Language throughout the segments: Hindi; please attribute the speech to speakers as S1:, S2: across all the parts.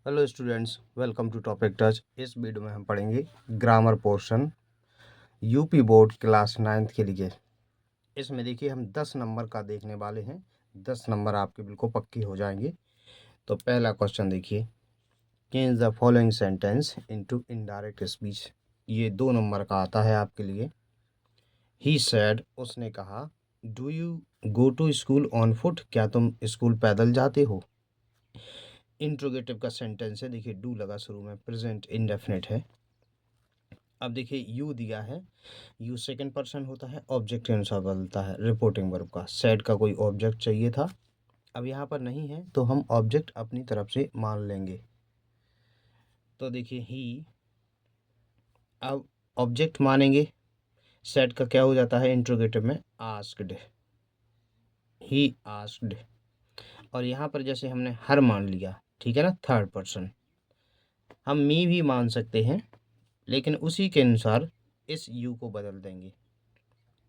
S1: Hello students, welcome to topic touch. इस वीडियो में हम पढ़ेंगे grammar portion UP board class 9th के लिए। इसमें देखिए हम 10 नंबर का देखने वाले हैं। 10 नंबर आपके बिल्कुल पक्के हो जाएंगे। तो पहला क्वेश्चन देखिए, change the following sentence into indirect speech. ये 2 नंबर का आता है आपके लिए। ही सेड, उसने कहा, do you go to school on foot, क्या तुम स्कूल पैदल जाते हो। इंट्रोगेटिव का सेंटेंस है, देखिए डू लगा शुरू में, प्रेजेंट इंडेफिनिट है। अब देखिए यू दिया है, यू सेकंड पर्सन होता है, ऑब्जेक्ट के अनुसार बदलता है रिपोर्टिंग वर्ब का। सेड का कोई ऑब्जेक्ट चाहिए था, अब यहाँ पर नहीं है तो हम ऑब्जेक्ट अपनी तरफ से मान लेंगे। तो देखिए ही, अब ऑब्जेक्ट मानेंगे, सेड का क्या हो जाता है इंट्रोगेटिव में, आस्क्ड, ही आस्क्ड। और यहाँ पर जैसे हमने हर मान लिया, ठीक है ना, थर्ड पर्सन। हम मी भी मान सकते हैं, लेकिन उसी के अनुसार इस यू को बदल देंगे।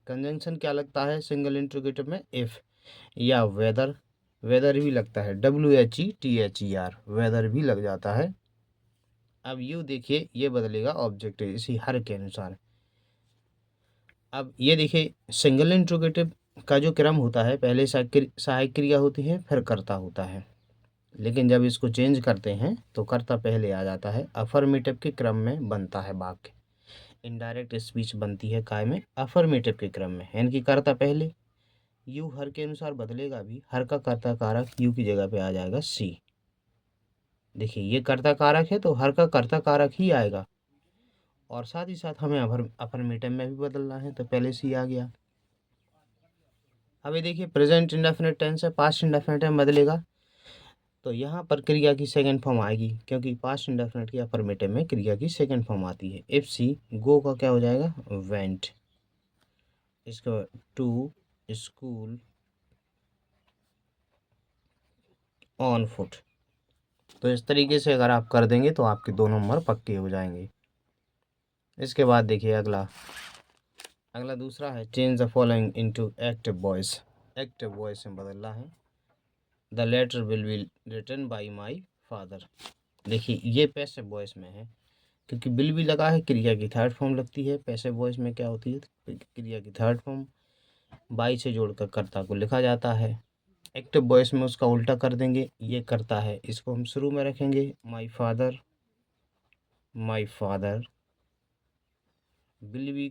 S1: कंजंक्शन क्या लगता है सिंगल इंट्रोगेटिव में, इफ या वेदर। वेदर भी लगता है, WHETHER, वेदर भी लग जाता है। अब यू देखिए ये बदलेगा ऑब्जेक्ट इसी हर के अनुसार। अब ये देखिए सिंगल इंट्रोगेटिव का जो क्रम होता है, पहले सहायक क्रिया होती है, फिर कर्ता होता है। लेकिन जब इसको चेंज करते हैं तो कर्ता पहले आ जाता है, अफर्मेटिव के क्रम में बनता है वाक्य। इनडायरेक्ट स्पीच बनती है काय में, अफर्मेटिव के क्रम में, यानी कि कर्ता पहले। यू हर के अनुसार बदलेगा भी, हर का कर्ता कारक यू की जगह पे आ जाएगा सी। देखिए ये कर्ता कारक है तो हर का कर्ता कारक ही आएगा, और साथ ही साथ हमें अफर्मेटिव में भी बदलना है, तो पहले सी आ गया। अभी देखिए प्रेजेंट इंडेफिनिट टेंस है, पास्ट इंडेफिनिट में बदलेगा, तो यहाँ पर क्रिया की सेकंड फॉर्म आएगी, क्योंकि पास्ट इंडेफिनिट की अफर्मेटिव में क्रिया की सेकंड फॉर्म आती है। इफ सी, गो का क्या हो जाएगा, वेंट। इसका टू स्कूल ऑन फुट। तो इस तरीके से अगर आप कर देंगे तो आपके 2 नंबर पक्के हो जाएंगे। इसके बाद देखिए अगला दूसरा है, change the following into active voice. Active voice में बदलना है, the letter will be written by my father. देखिए ये पैसिव वॉइस में है, क्योंकि बिल भी लगा है, क्रिया की थर्ड फॉर्म लगती है। पैसिव वॉइस में क्या होती है, क्रिया की थर्ड फॉर्म बाई से जोड़कर कर्ता को लिखा जाता है। एक्टिव वॉइस में उसका उल्टा कर देंगे, ये करता है, इसको हम शुरू में रखेंगे, my father, my father. Bill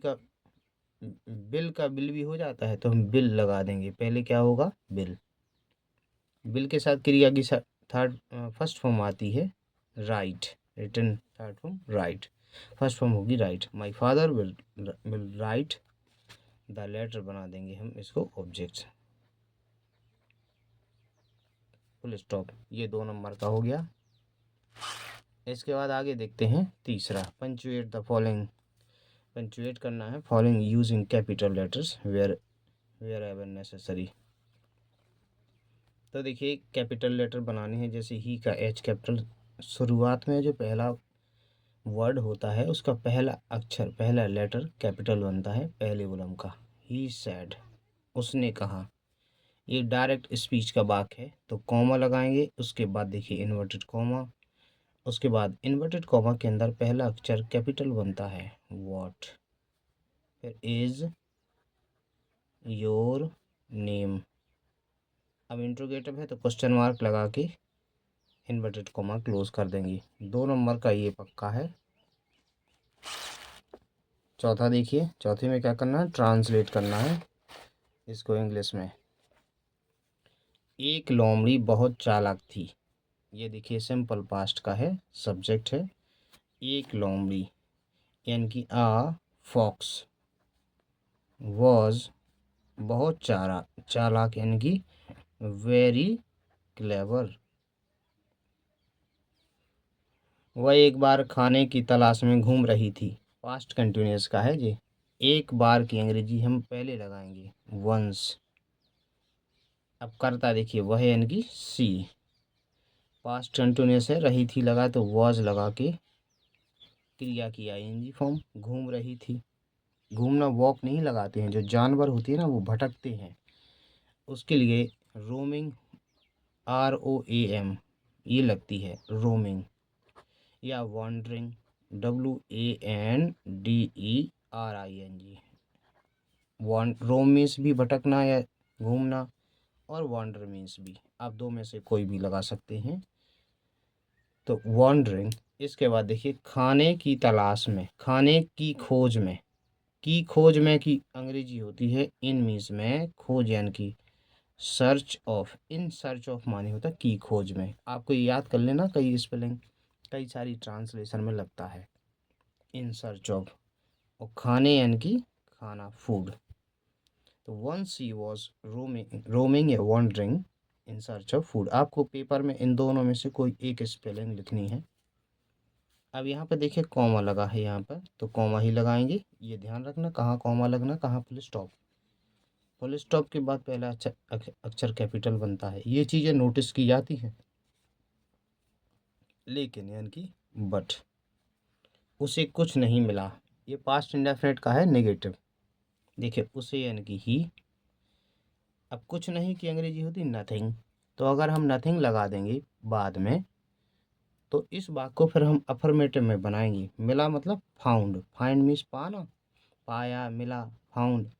S1: का बिल भी हो जाता है, तो हम बिल लगा देंगे, पहले क्या होगा, बिल। बिल के साथ क्रिया की थर्ड फर्स्ट फॉर्म आती है, write. Written third form write, first form होगी write. My father will write the letter, बना देंगे हम इसको ऑब्जेक्ट, फुल स्टॉप। ये 2 नंबर का हो गया। इसके बाद आगे देखते हैं तीसरा, पंचुएट द फॉलोइंग। पंचुएट करना है following using capital letters wherever necessary. तो देखिए कैपिटल लेटर बनाने हैं, जैसे ही का एच कैपिटल, शुरुआत में जो पहला वर्ड होता है उसका पहला अक्षर, पहला लेटर कैपिटल बनता है पहले वोलम का। ही सैड, उसने कहा। ये डायरेक्ट स्पीच का वाक्य है, तो कॉमा लगाएंगे, उसके बाद देखिए इन्वर्टेड कॉमा, उसके बाद इन्वर्टेड कॉमा के अंदर पहला अक्षर कैपिटल बनता है, व्हाट। फिर इज योर नेम। अब इंट्रोगेटिव है तो क्वेश्चन मार्क लगा के इन्वर्टेड कॉमा क्लोज कर देंगे। 2 नंबर का ये पक्का है। चौथा देखिए, चौथे में क्या करना है, ट्रांसलेट करना है इसको इंग्लिश में। एक लोमड़ी बहुत चालाक थी। ये देखिए सिंपल पास्ट का है, सब्जेक्ट है। एक लोमड़ी, यानी कि फॉक्स वॉज, बहुत चालाक, यानी कि वेरी क्लेवर। वह एक बार खाने की तलाश में घूम रही थी, पास्ट कंटिन्यूअस का है जी। एक बार की अंग्रेजी हम पहले लगाएंगे, वंस। अब करता देखिए वह, यानी कि सी, पास्ट कंटिन्यूअस है, रही थी लगा तो वॉज लगा के क्रिया की आईएनजी फॉर्म, घूम रही थी। घूमना वॉक नहीं लगाते हैं, जो जानवर होती है ना वो भटकते हैं, उसके लिए रोमिंग, ROAM ये लगती है, रोमिंग। या वॉन्डरिंग, WANDERING। रोम मीन्स भी भटकना या घूमना, और वॉन्डर मीन्स भी, आप दो में से कोई भी लगा सकते हैं। तो वॉन्डरिंग। इसके बाद देखिए खाने की तलाश में, खाने की खोज में, की खोज में की अंग्रेजी होती है इन मीन्स में, खोज यानी कि search of, in search of माने होता है की खोज में। आपको ये याद कर लेना, कई स्पेलिंग कई सारी ट्रांसलेशन में लगता है इन सर्च ऑफ। और खाने यानी कि खाना, फूड। तो once he was roaming या wandering in search of food। आपको पेपर में इन दोनों में से कोई एक स्पेलिंग लिखनी है। अब यहाँ पर देखिए कॉमा लगा है, यहाँ पर तो कॉमा ही लगाएंगे। ये ध्यान रखना कहाँ कॉमा लगना, कहाँ फुल स्टॉप। फुल स्टॉप के बाद पहला अक्षर कैपिटल बनता है। ये चीज़ें नोटिस की जाती हैं, लेकिन यानी कि बट उसे कुछ नहीं मिला, ये पास्ट इंडेफिनिट का है, नेगेटिव। देखिए उसे यानी कि ही। अब कुछ नहीं की अंग्रेजी होती नथिंग, तो अगर हम नथिंग लगा देंगे बाद में, तो इस वाक्य को फिर हम अफर्मेटिव में बनाएंगे। मिला मतलब फाउंड, फाइंड मीन्स पाना, पाया, मिला, फाउंड।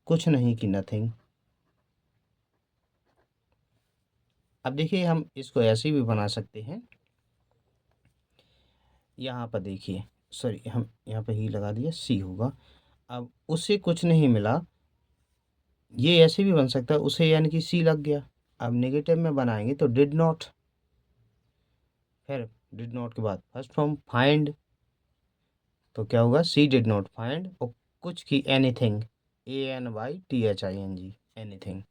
S1: कुछ नहीं की नथिंग। अब देखिए हम इसको ऐसे भी बना सकते हैं। यहाँ पर देखिए, सॉरी हम यहाँ पे ही लगा दिया, सी होगा। अब उसे कुछ नहीं मिला, ये ऐसे भी बन सकता है, उसे यानी कि सी लग गया। अब नेगेटिव में बनाएंगे तो डिड नॉट, फिर डिड नॉट के बाद फर्स्ट फॉर्म फाइंड, तो क्या होगा सी डिड नॉट फाइंड। और कुछ की anything, ANYTHING, anything.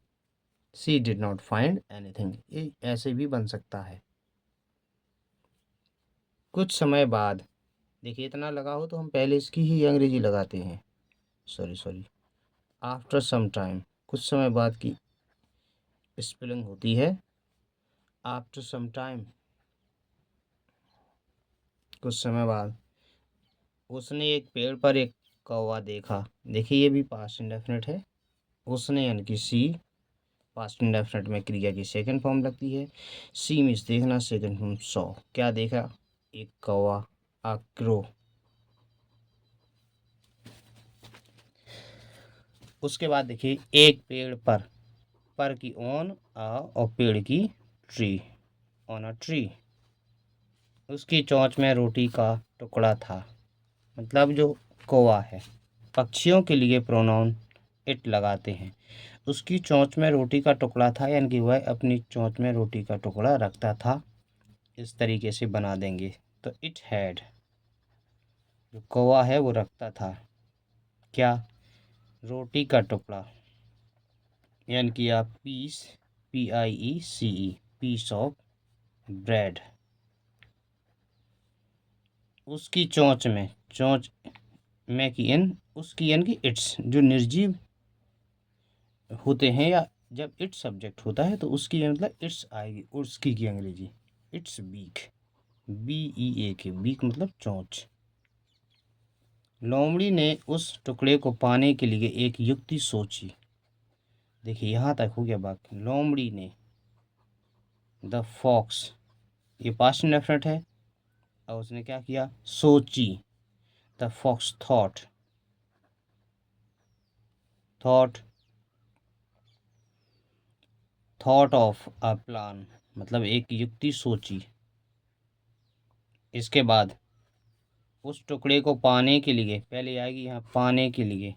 S1: She did not find anything, ये ऐसे भी बन सकता है। कुछ समय बाद, देखिए इतना लगा हो तो हम पहले इसकी ही अंग्रेजी लगाते हैं, सॉरी। आफ्टर सम टाइम, कुछ समय बाद की स्पेलिंग होती है आफ्टर सम टाइम, कुछ समय बाद। उसने एक पेड़ पर एक कौवा देखा, देखिए ये भी पास्ट इंडेफिनिट है। उसने यानी कि सी, पास्ट इंडेफिनिट में क्रिया की सेकंड फॉर्म लगती है। सी मीन्स देखना, सेकंड फॉर्म सॉ, क्या देखा, एक कौवा, अ क्रो। उसके बाद देखिए एक पेड़ पर की ऑन अ, और पेड़ की ट्री, ऑन अ ट्री। उसकी चोंच में रोटी का टुकड़ा था, मतलब जो कौवा है। पक्षियों के लिए प्रोनाउन इट लगाते हैं। उसकी चोंच में रोटी का टुकड़ा था, यानी कि वह अपनी चोंच में रोटी का टुकड़ा रखता था। इस तरीके से बना देंगे। तो इट हैड, जो कौवा है वो रखता था क्या, रोटी का टुकड़ा, यानी कि आप piece, PIECE, piece of bread. उसकी चोंच में, चोंच में की इन, उसकी यानी कि इट्स, जो निर्जीव होते हैं या जब इट सब्जेक्ट होता है तो उसकी मतलब इट्स आएगी। उसकी की अंग्रेजी इट्स बीक, BEAK, बीक मतलब चोंच। लोमड़ी ने उस टुकड़े को पाने के लिए एक युक्ति सोची। देखिए यहाँ तक हो गया वाक्य। लोमड़ी ने, द फॉक्स, ये पास्ट इंडेफिनिट है, और उसने क्या किया, सोची। The fox thought, thought thought of a plan, मतलब एक युक्ति सोची। इसके बाद उस टुकड़े को पाने के लिए, पहले आएगी यहाँ पाने के लिए,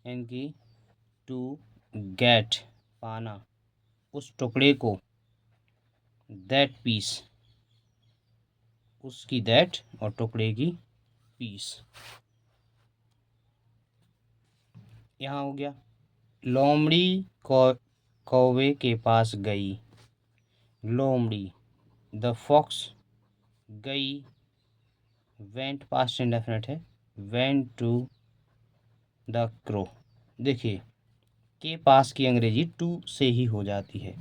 S1: यानी टू गेट, पाना, उस टुकड़े को, दैट पीस, उसकी दैट और टुकड़े की पीस। यहाँ हो गया। लोमड़ी कौवे के पास गई, लोमड़ी, द फॉक्स, गई, वेंट पास्ट इंडेफिनिट है, वेंट टू द क्रो। देखिए के पास की अंग्रेजी टू से ही हो जाती है।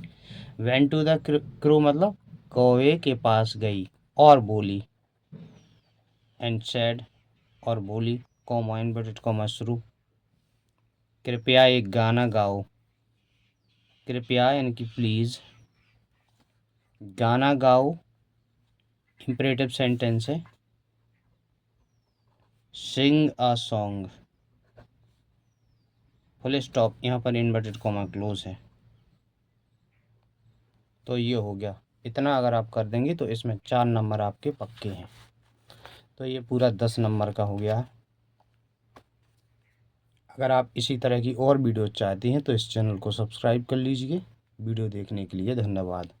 S1: वेंट टू द क्रो मतलब कौवे के पास गई और बोली, एंड सेड, और बोली, कॉमा इनवर्टेड कॉमा शुरू, कृपया एक गाना गाओ। कृपया यानी कि प्लीज, गाना गाओ, इम्परेटिव सेंटेंस है सिंग अ सॉन्ग, फुल स्टॉप, यहाँ पर इन्वर्टेड कॉमा क्लोज है। तो ये हो गया, इतना अगर आप कर देंगे तो इसमें 4 नंबर आपके पक्के हैं। तो ये पूरा 10 नंबर का हो गया। अगर आप इसी तरह की और वीडियो चाहती हैं तो इस चैनल को सब्सक्राइब कर लीजिए। वीडियो देखने के लिए धन्यवाद।